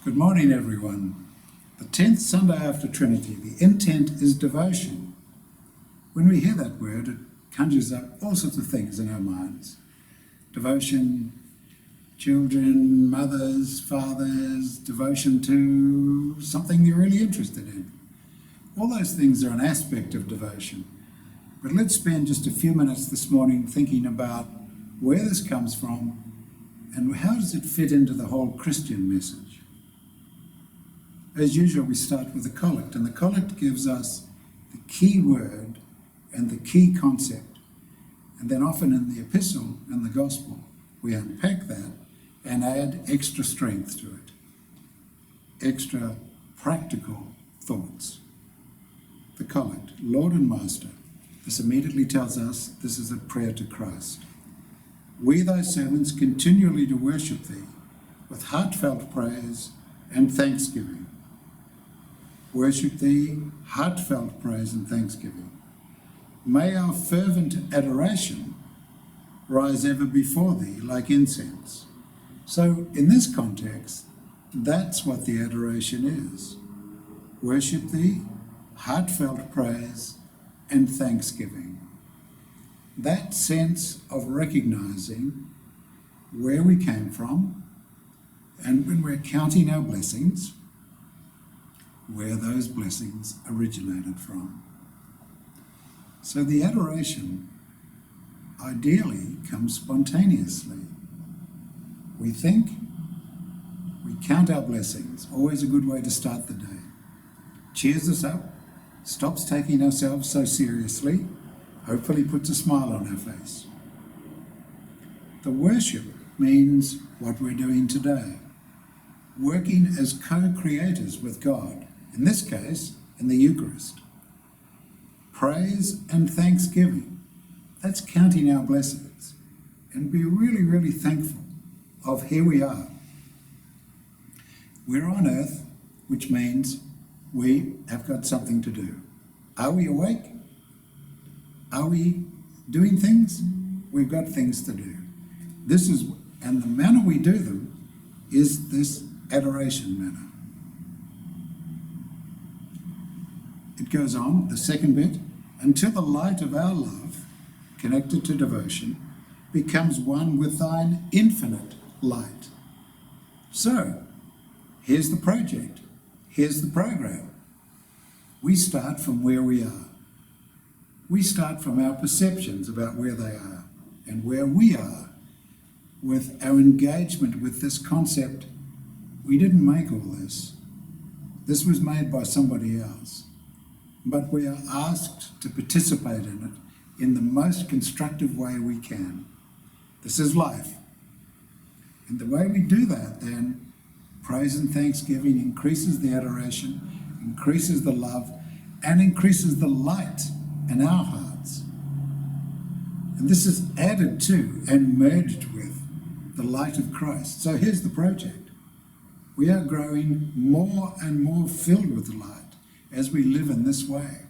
Good morning, everyone. The 10th Sunday after Trinity, the intent is devotion. When we hear that word, it conjures up all sorts of things in our minds. Devotion, children, mothers, fathers, devotion to something you're really interested in. All those things are an aspect of devotion. But let's spend just a few minutes this morning thinking about where this comes from and how does it fit into the whole Christian message. As usual, we start with the collect, and the collect gives us the key word and the key concept. And then often in the epistle and the gospel, we unpack that and add extra strength to it, extra practical thoughts. The collect, Lord and Master. This immediately tells us this is a prayer to Christ. We, thy servants, continually to worship thee with heartfelt praise and thanksgiving. Worship thee, heartfelt praise and thanksgiving. May our fervent adoration rise ever before thee like incense. So in this context, that's what the adoration is. Worship thee, heartfelt praise and thanksgiving. That sense of recognizing where we came from, and when we're counting our blessings, where those blessings originated from. So the adoration ideally comes spontaneously. We think, we count our blessings, always a good way to start the day. Cheers us up, stops taking ourselves so seriously, hopefully puts a smile on our face. The worship means what we're doing today, working as co-creators with God, in this case, in the Eucharist. Praise and thanksgiving, that's counting our blessings and be really, really thankful of here we are. We're on earth, which means we have got something to do. Are we awake? Are we doing things? We've got things to do. And the manner we do them is this adoration manner. It goes on, the second bit, until the light of our love, connected to devotion, becomes one with thine infinite light. So, here's the project, here's the program. We start from where we are. We start from our perceptions about where they are and where we are with our engagement with this concept. We didn't make all this. This was made by somebody else. But we are asked to participate in it in the most constructive way we can. This is life. And the way we do that then, praise and thanksgiving increases the adoration, increases the love, and increases the light in our hearts. And this is added to and merged with the light of Christ. So here's the project. We are growing more and more filled with the light as we live in this way,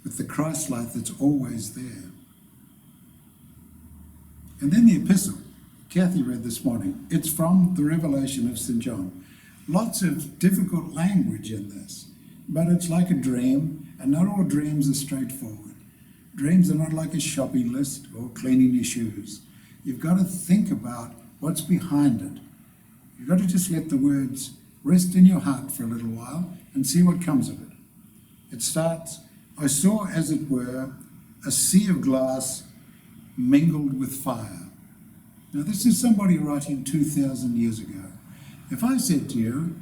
with the Christ light that's always there. And then the epistle, Kathy read this morning, it's from the Revelation of St. John. Lots of difficult language in this, but it's like a dream, and not all dreams are straightforward. Dreams are not like a shopping list or cleaning your shoes. You've got to think about what's behind it. You've got to just let the words rest in your heart for a little while and see what comes of it. It starts, I saw, as it were, a sea of glass mingled with fire. Now, this is somebody writing 2,000 years ago. If I said to you,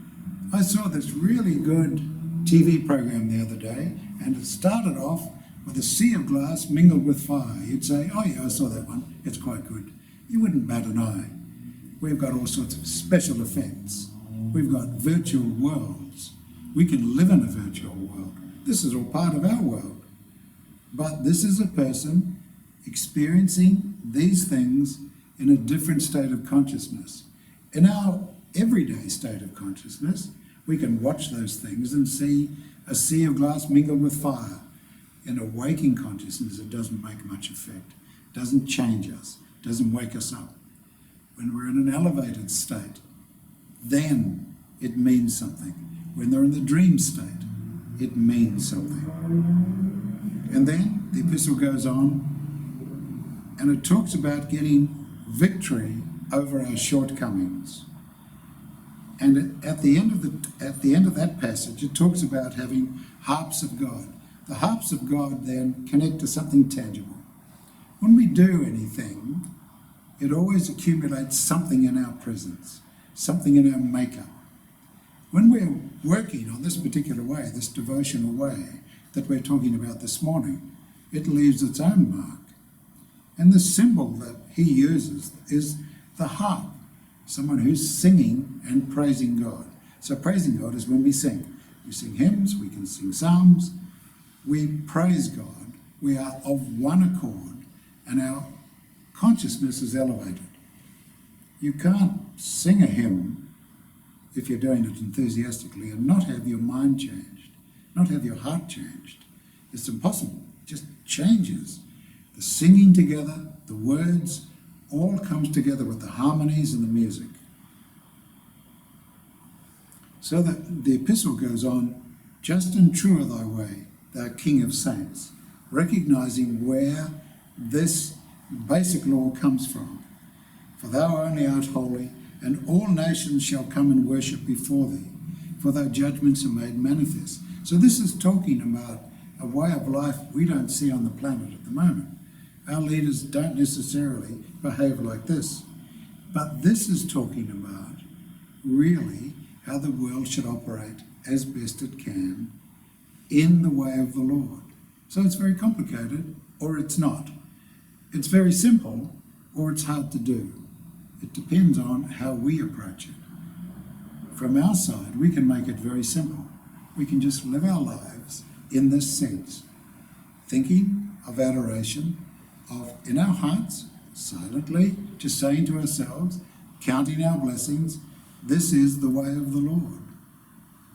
I saw this really good TV program the other day, and it started off with a sea of glass mingled with fire, you'd say, oh yeah, I saw that one, it's quite good. You wouldn't bat an eye. We've got all sorts of special effects. We've got virtual worlds. We can live in a virtual world. This is all part of our world. But this is a person experiencing these things in a different state of consciousness. In our everyday state of consciousness, we can watch those things and see a sea of glass mingled with fire. In a waking consciousness, it doesn't make much effect, doesn't change us, doesn't wake us up. When we're in an elevated state, then it means something. When they're in the dream state, it means something. And then the epistle goes on, and it talks about getting victory over our shortcomings. And at the end of that passage, it talks about having harps of God. The harps of God then connect to something tangible. When we do anything, it always accumulates something in our presence, something in our makeup. When we're working on this particular way, this devotional way that we're talking about this morning, it leaves its own mark. And the symbol that he uses is the harp, someone who's singing and praising God. So praising God is when we sing. We sing hymns, we can sing psalms, we praise God, we are of one accord, and our consciousness is elevated. You can't sing a hymn if you're doing it enthusiastically and not have your mind changed, not have your heart changed. It's impossible. It just changes. The singing together, the words, all comes together with the harmonies and the music. So that the epistle goes on, just and true are thy way, thou King of saints, recognizing where this basic law comes from. For thou only art holy, and all nations shall come and worship before thee, for thy judgments are made manifest. So this is talking about a way of life we don't see on the planet at the moment. Our leaders don't necessarily behave like this. But this is talking about really how the world should operate as best it can in the way of the Lord. So it's very complicated, or it's not. It's very simple, or it's hard to do. It depends on how we approach it. From our side, we can make it very simple. We can just live our lives in this sense, thinking of adoration, of in our hearts, silently, just saying to ourselves, counting our blessings, this is the way of the Lord.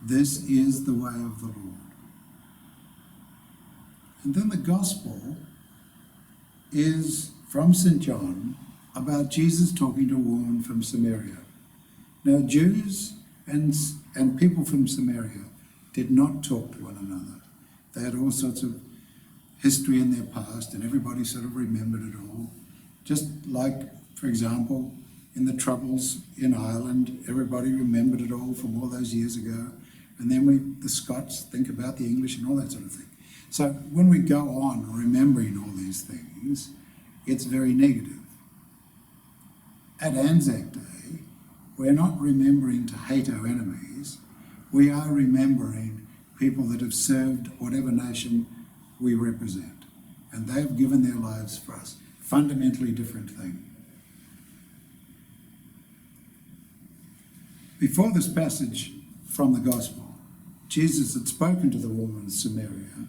This is the way of the Lord. And then the gospel is from St. John about Jesus talking to a woman from Samaria. Now, Jews and people from Samaria did not talk to one another. They had all sorts of history in their past, and everybody sort of remembered it all. Just like, for example, in the Troubles in Ireland, everybody remembered it all from all those years ago. And then the Scots think about the English and all that sort of thing. So when we go on remembering all these things, it's very negative. At Anzac Day, we're not remembering to hate our enemies. We are remembering people that have served whatever nation we represent. And they have given their lives for us. Fundamentally different thing. Before this passage from the Gospel, Jesus had spoken to the woman of Samaria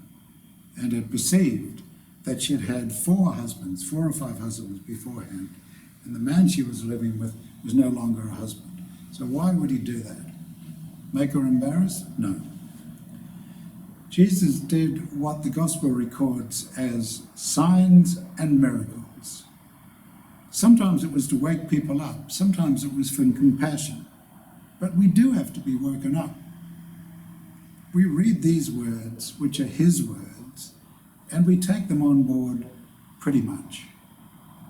and had perceived that she had had 4 or 5 husbands beforehand, and the man she was living with was no longer a husband. So why would he do that? Make her embarrassed? No. Jesus did what the Gospel records as signs and miracles. Sometimes it was to wake people up. Sometimes it was for compassion. But we do have to be woken up. We read these words, which are his words, and we take them on board pretty much.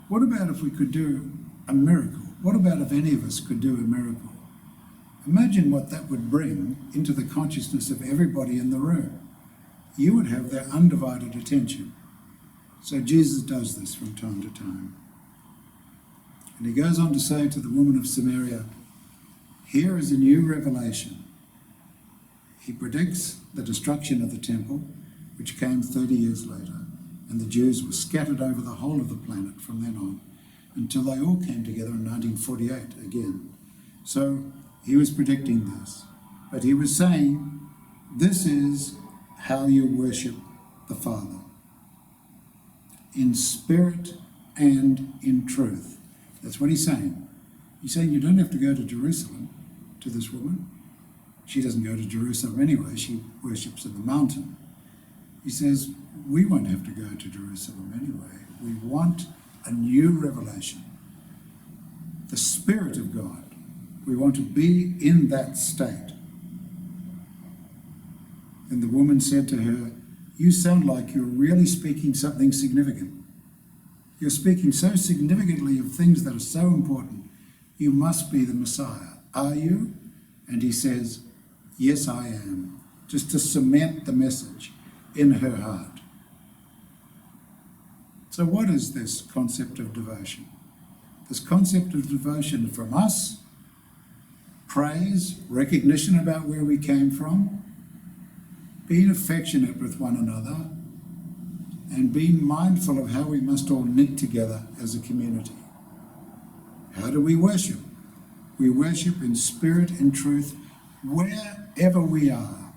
What about if we could do a miracle? What about if any of us could do a miracle? Imagine what that would bring into the consciousness of everybody in the room. You would have their undivided attention. So Jesus does this from time to time. And he goes on to say to the woman of Samaria, here is a new revelation. He predicts the destruction of the temple, which came 30 years later, and the Jews were scattered over the whole of the planet from then on, until they all came together in 1948 again. So he was predicting this, but he was saying, this is how you worship the Father, in spirit and in truth. That's what he's saying. He's saying you don't have to go to Jerusalem to this woman. She doesn't go to Jerusalem anyway. She worships in the mountain. He says, we won't have to go to Jerusalem anyway. We want a new revelation. The Spirit of God We want to be in that state. And the woman said to her, "You sound like you're really speaking something significant. You're speaking so significantly of things that are so important. You must be the Messiah. Are you?" And he says, "Yes, I am," just to cement the message in her heart. So what is this concept of devotion? This concept of devotion from us, praise, recognition about where we came from, being affectionate with one another, and being mindful of how we must all knit together as a community. How do we worship? We worship in spirit and truth wherever we are.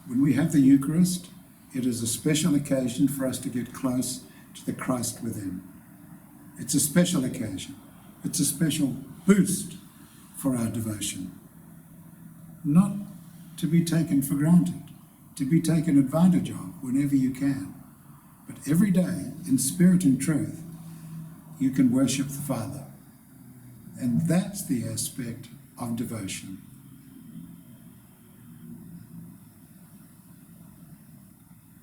When we have the Eucharist, it is a special occasion for us to get close to the Christ within. It's a special occasion. It's a special boost for our devotion. Not to be taken for granted, to be taken advantage of whenever you can. But every day, in spirit and truth, you can worship the Father. And that's the aspect of devotion.